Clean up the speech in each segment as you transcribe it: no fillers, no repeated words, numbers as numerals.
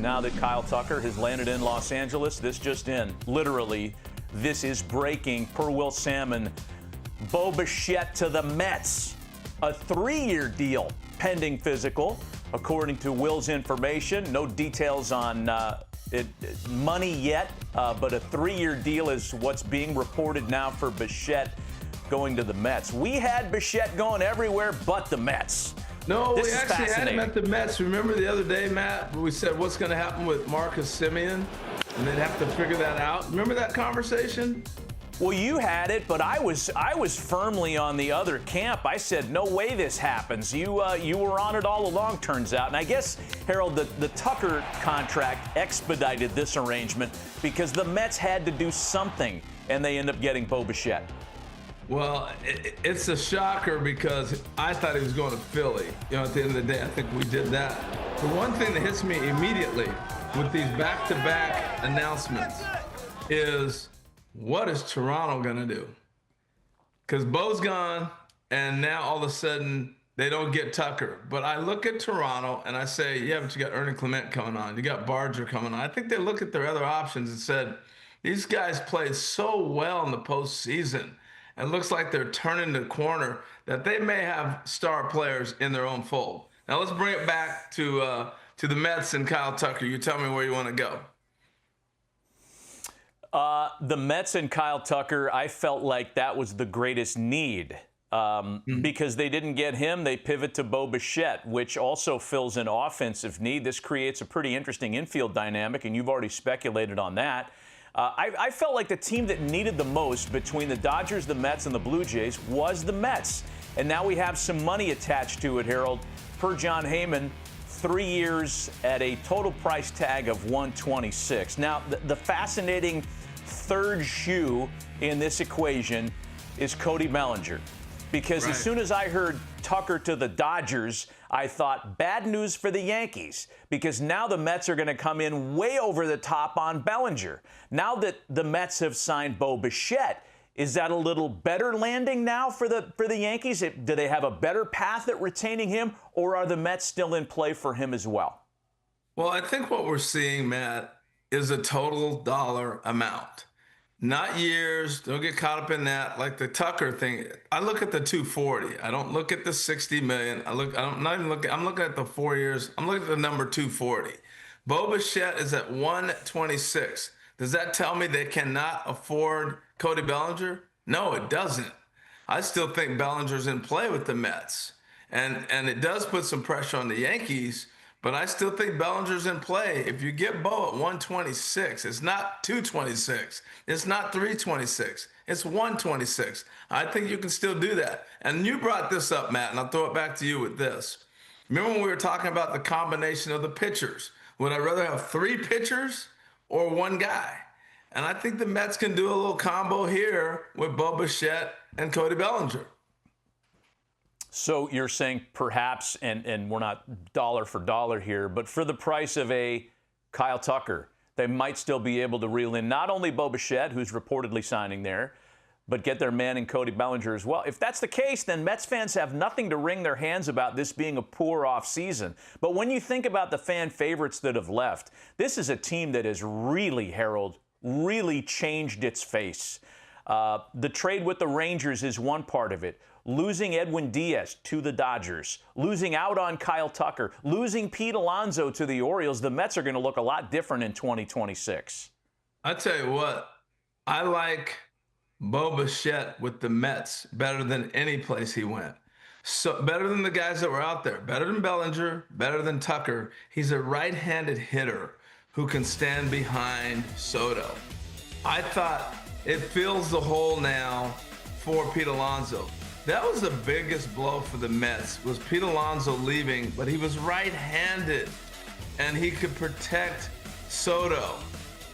now that Kyle Tucker has landed in Los Angeles. This just in. Literally, this is breaking per Will Salmon. Bo Bichette to the Mets. A 3-year deal pending physical, according to Will's information. No details on money yet, but a 3-year deal is what's being reported now for Bichette going to the Mets. We had Bichette going everywhere but the Mets. No, we actually had him at the Mets. Remember the other day, Matt, we said what's going to happen with Marcus Semien, and they'd have to figure that out. Remember that conversation? Well, you had it, but I was firmly on the other camp. I said, no way this happens. You were on it all along, turns out. And I guess, Harold, the Tucker contract expedited this arrangement because the Mets had to do something, and they end up getting Bo Bichette. Well, it's a shocker because I thought he was going to Philly. You know, at the end of the day, I think we did that. The one thing that hits me immediately with these back-to-back announcements is, what is Toronto going to do? Because Bo's gone, and now all of a sudden they don't get Tucker. But I look at Toronto, and I say, yeah, but you got Ernie Clement coming on. You got Barger coming on. I think they look at their other options and said, these guys played so well in the postseason. It looks like they're turning the corner that they may have star players in their own fold. Now let's bring it back to the Mets and Kyle Tucker. You tell me where you want to go. The Mets and Kyle Tucker, I felt like that was the greatest need. Because they didn't get him, they pivot to Bo Bichette, which also fills an offensive need. This creates a pretty interesting infield dynamic, and you've already speculated on that. I felt like the team that needed the most between the Dodgers, the Mets, and the Blue Jays was the Mets. And now we have some money attached to it, Harold. Per John Heyman, 3 years at a total price tag of $126. Now, the fascinating third shoe in this equation is Cody Bellinger. Because as soon as I heard Tucker to the Dodgers, I thought, bad news for the Yankees, because now the Mets are going to come in way over the top on Bellinger. Now that the Mets have signed Bo Bichette, is that a little better landing now for the Yankees? Do they have a better path at retaining him, or are the Mets still in play for him as well? Well, I think what we're seeing, Matt, is a total dollar amount. Not years. Don't get caught up in that. Like the Tucker thing, I look at the 240. I don't look at the 60 million. I'm looking at the 4 years. I'm looking at the number 240. Bo Bichette is at 126. Does that tell me they cannot afford Cody Bellinger? No, it doesn't. I still think Bellinger's in play with the Mets. And it does put some pressure on the Yankees, but I still think Bellinger's in play. If you get Bo at 126, it's not 226. It's not 326. It's 126. I think you can still do that. And you brought this up, Matt, and I'll throw it back to you with this. Remember when we were talking about the combination of the pitchers? Would I rather have 3 pitchers or 1 guy? And I think the Mets can do a little combo here with Bo Bichette and Cody Bellinger. So you're saying perhaps, and we're not dollar for dollar here, but for the price of a Kyle Tucker, they might still be able to reel in not only Bo Bichette, who's reportedly signing there, but get their man in Cody Bellinger as well. If that's the case, then Mets fans have nothing to wring their hands about this being a poor offseason. But when you think about the fan favorites that have left, this is a team that has really, Harold, really changed its face. The trade with the Rangers is one part of it. Losing Edwin Diaz to the Dodgers, losing out on Kyle Tucker, losing Pete Alonso to the Orioles, the Mets are going to look a lot different in 2026. I tell you what, I like Bo Bichette with the Mets better than any place he went. So better than the guys that were out there, better than Bellinger, better than Tucker. He's a right-handed hitter who can stand behind Soto. I thought it fills the hole now for Pete Alonso. That was the biggest blow for the Mets, was Pete Alonso leaving, but he was right-handed, and he could protect Soto.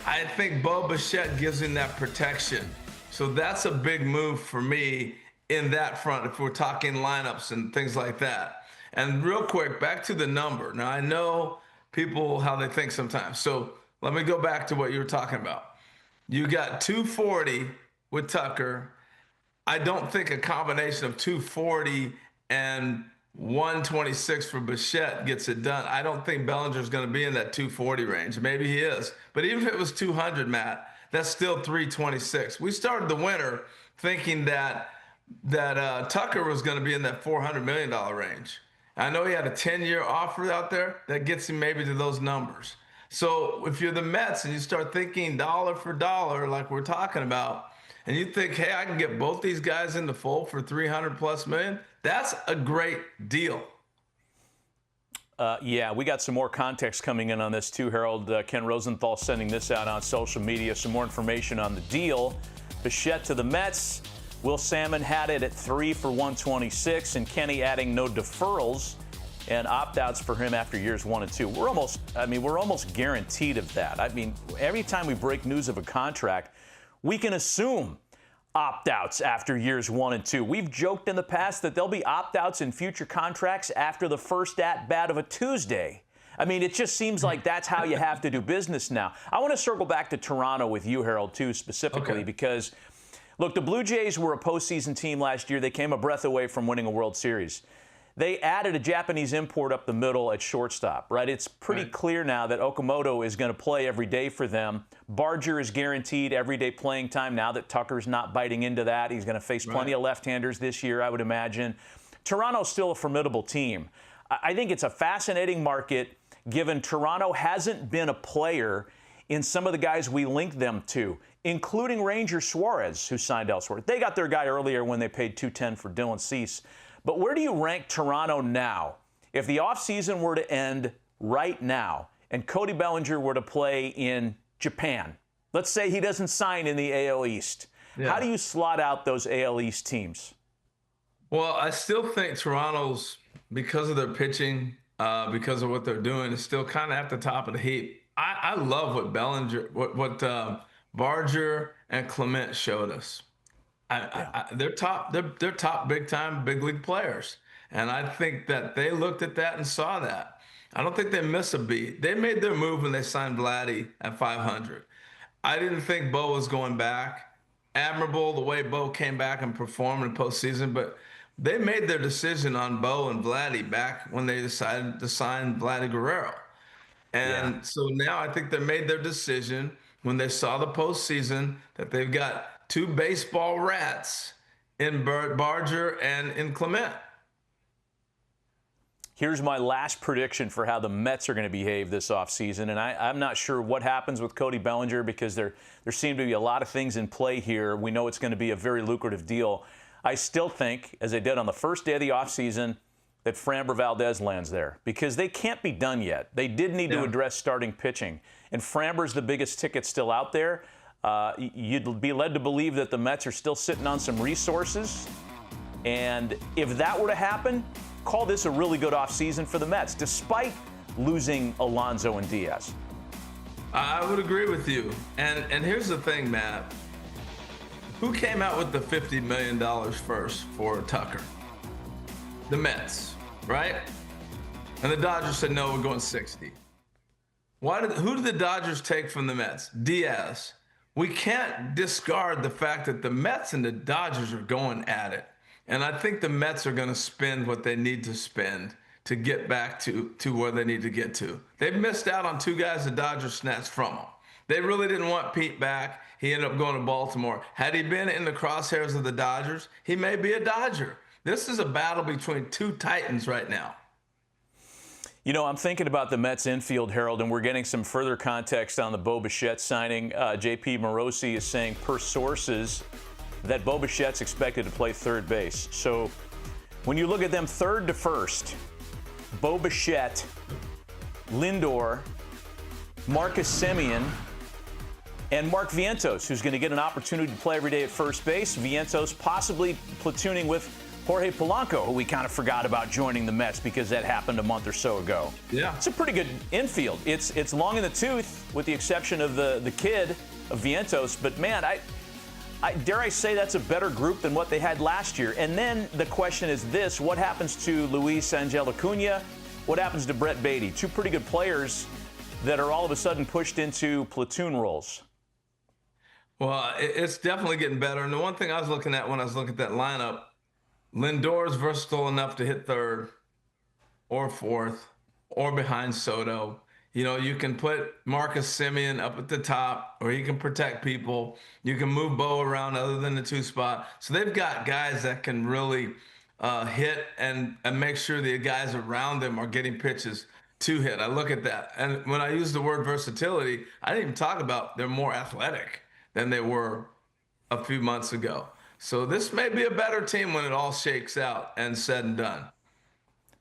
I think Bo Bichette gives him that protection. So that's a big move for me in that front, if we're talking lineups and things like that. And real quick, back to the number. Now, I know people, how they think sometimes. So let me go back to what you were talking about. You got 240 with Tucker. I don't think a combination of 240 and 126 for Bichette gets it done. I don't think Bellinger's going to be in that 240 range. Maybe he is. But even if it was 200, Matt, that's still 326. We started the winter thinking that Tucker was going to be in that $400 million range. I know he had a 10-year offer out there that gets him maybe to those numbers. So if you're the Mets and you start thinking dollar for dollar like we're talking about, and you think, hey, I can get both these guys in the fold for 300 plus million, that's a great deal. Yeah, we got some more context coming in on this too, Harold. Ken Rosenthal sending this out on social media. Some more information on the deal. Bichette to the Mets. Will Salmon had it at 3 for 126, and Kenny adding no deferrals and opt-outs for him after years 1 and 2. We're almost guaranteed of that. I mean, every time we break news of a contract, we can assume opt-outs after years 1 and 2. We've joked in the past that there'll be opt-outs in future contracts after the first at-bat of a Tuesday. I mean, it just seems like that's how you have to do business now. I want to circle back to Toronto with you, Harold, too, specifically, because, look, the Blue Jays were a postseason team last year. They came a breath away from winning a World Series. They added a Japanese import up the middle at shortstop, right? It's pretty clear now that Okamoto is going to play every day for them. Barger is guaranteed everyday playing time now that Tucker's not biting into that. He's going to face plenty of left-handers this year, I would imagine. Toronto's still a formidable team. I think it's a fascinating market, given Toronto hasn't been a player in some of the guys we link them to, including Ranger Suarez, who signed elsewhere. They got their guy earlier when they paid $210 for Dylan Cease. But where do you rank Toronto now? If the offseason were to end right now and Cody Bellinger were to play in Japan, let's say he doesn't sign in the AL East, how do you slot out those AL East teams? Well, I still think Toronto's, because of their pitching, because of what they're doing, is still kind of at the top of the heap. I love what Barger and Clement showed us. They're top big time big league players, and I think that they looked at that and saw that. I don't think they missed a beat. They made their move when they signed Vladdy at 500. I didn't think Bo was going back. Admirable the way Bo came back and performed in postseason, but they made their decision on Bo and Vladdy back when they decided to sign Vladdy Guerrero. And so now I think they made their decision when they saw the postseason that they've got two baseball rats in Barger and in Clement. Here's my last prediction for how the Mets are going to behave this offseason. And I'm not sure what happens with Cody Bellinger, because there seem to be a lot of things in play here. We know it's going to be a very lucrative deal. I still think, as they did on the first day of the offseason, that Framber Valdez lands there, because they can't be done yet. They did need to address starting pitching. And Framber's the biggest ticket still out there. You'd be led to believe that the Mets are still sitting on some resources. And if that were to happen, call this a really good offseason for the Mets, despite losing Alonso and Diaz. I would agree with you. And here's the thing, Matt. Who came out with the $50 million first for Tucker? The Mets, right? And the Dodgers said, no, we're going 60. Who did the Dodgers take from the Mets? Diaz. We can't discard the fact that the Mets and the Dodgers are going at it. And I think the Mets are going to spend what they need to spend to get back to where they need to get to. They've missed out on two guys the Dodgers snatched from them. They really didn't want Pete back. He ended up going to Baltimore. Had he been in the crosshairs of the Dodgers, he may be a Dodger. This is a battle between two titans right now. You know, I'm thinking about the Mets infield, Harold, and we're getting some further context on the Bo Bichette signing. JP Morosi is saying, per sources, that Bo Bichette's expected to play third base. So when you look at them third to first, Bo Bichette, Lindor, Marcus Semien, and Mark Vientos, who's going to get an opportunity to play every day at first base. Vientos possibly platooning with Jorge Polanco, who we kind of forgot about joining the Mets because that happened a month or so ago. Yeah. It's a pretty good infield. It's long in the tooth, with the exception of the kid of Vientos. But, man, I dare I say that's a better group than what they had last year. And then the question is this: what happens to Luis Angel Acuna? What happens to Brett Beatty? Two pretty good players that are all of a sudden pushed into platoon roles. Well, it's definitely getting better. And the one thing I was looking at when I was looking at that lineup, Lindor's versatile enough to hit third. or fourth or behind Soto. You know, you can put Marcus Semien up at the top, or he can protect people. You can move Bo around other than the 2 spot. So they've got guys that can really hit and make sure the guys around them are getting pitches to hit. I look at that. And when I use the word versatility, I didn't even talk about they're more athletic than they were a few months ago. So this may be a better team when it all shakes out and said and done.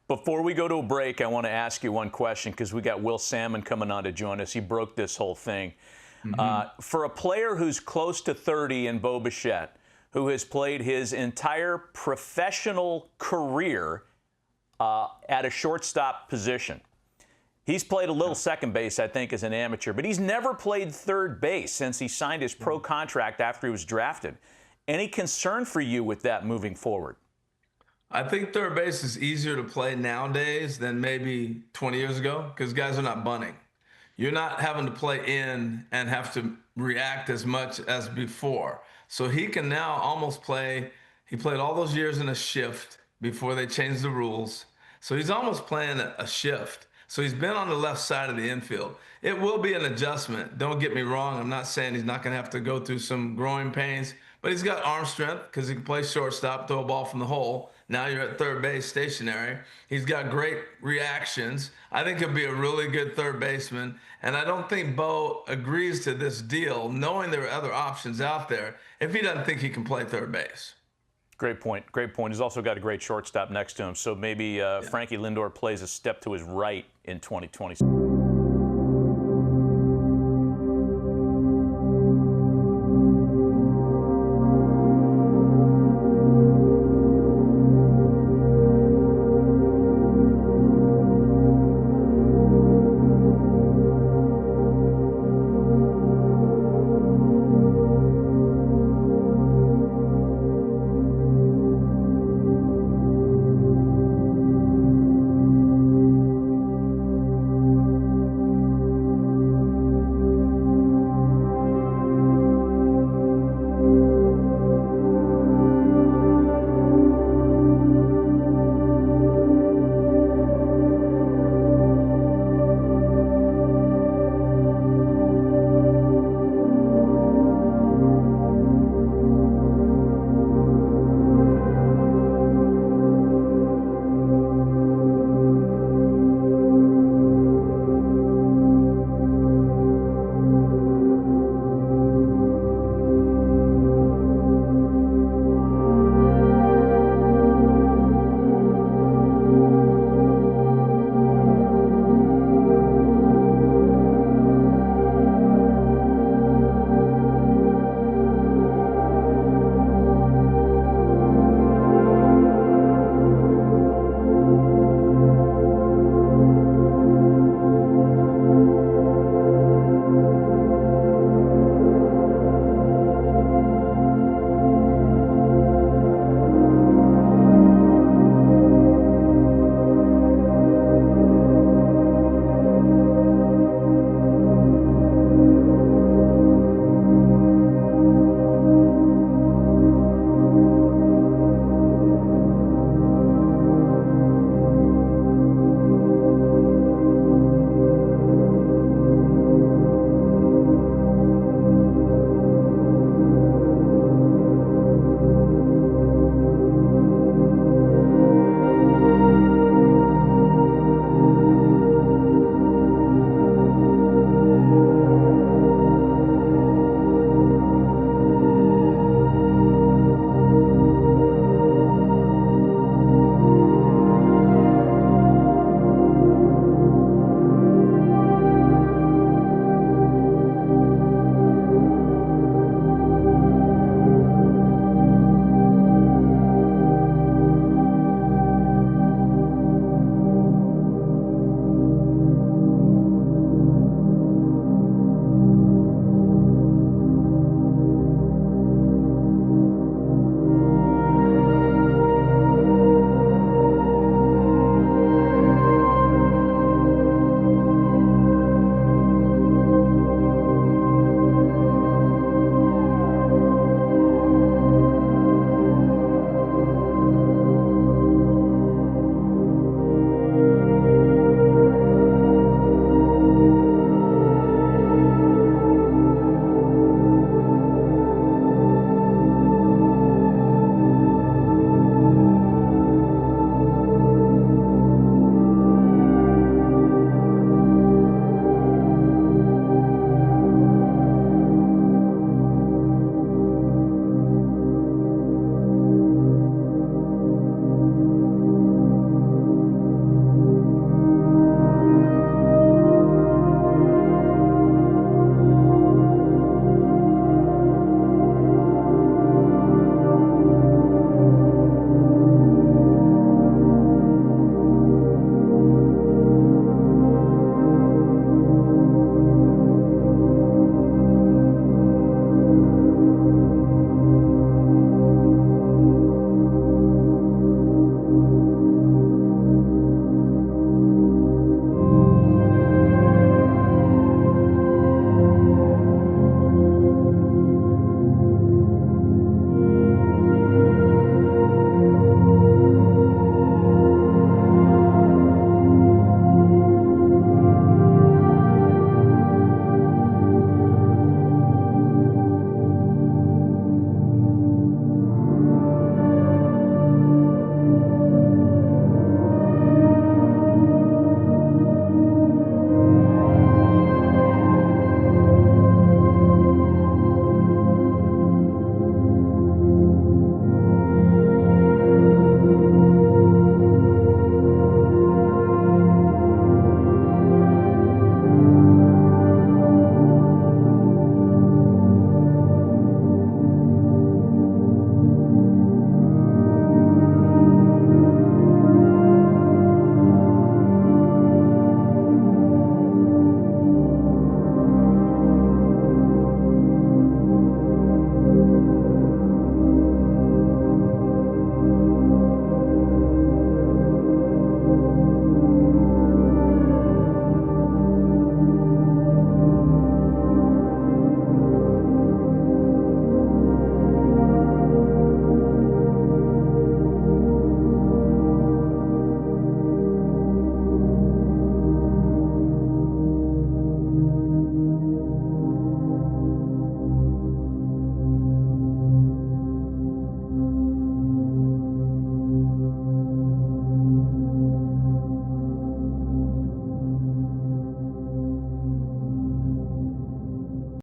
Before we go to a break, I want to ask you one question because we got Will Salmon coming on to join us. He broke this whole thing. For a player who's close to 30 in Bo Bichette, who has played his entire professional career at a shortstop position, he's played a little second base, I think, as an amateur, but he's never played third base since he signed his pro contract after he was drafted. Any concern for you with that moving forward? I think third base is easier to play nowadays than maybe 20 years ago because guys are not bunting. You're not having to play in and have to react as much as before. So he can now almost play. He played all those years in a shift before they changed the rules. So he's almost playing a shift. So he's been on the left side of the infield. It will be an adjustment. Don't get me wrong. I'm not saying he's not going to have to go through some growing pains, but he's got arm strength because he can play shortstop, throw a ball from the hole. Now you're at third base stationary. He's got great reactions. I think he'll be a really good third baseman. And I don't think Bo agrees to this deal, knowing there are other options out there, if he doesn't think he can play third base. Great point. Great point. He's also got a great shortstop next to him. So maybe Frankie Lindor plays a step to his right in 2020.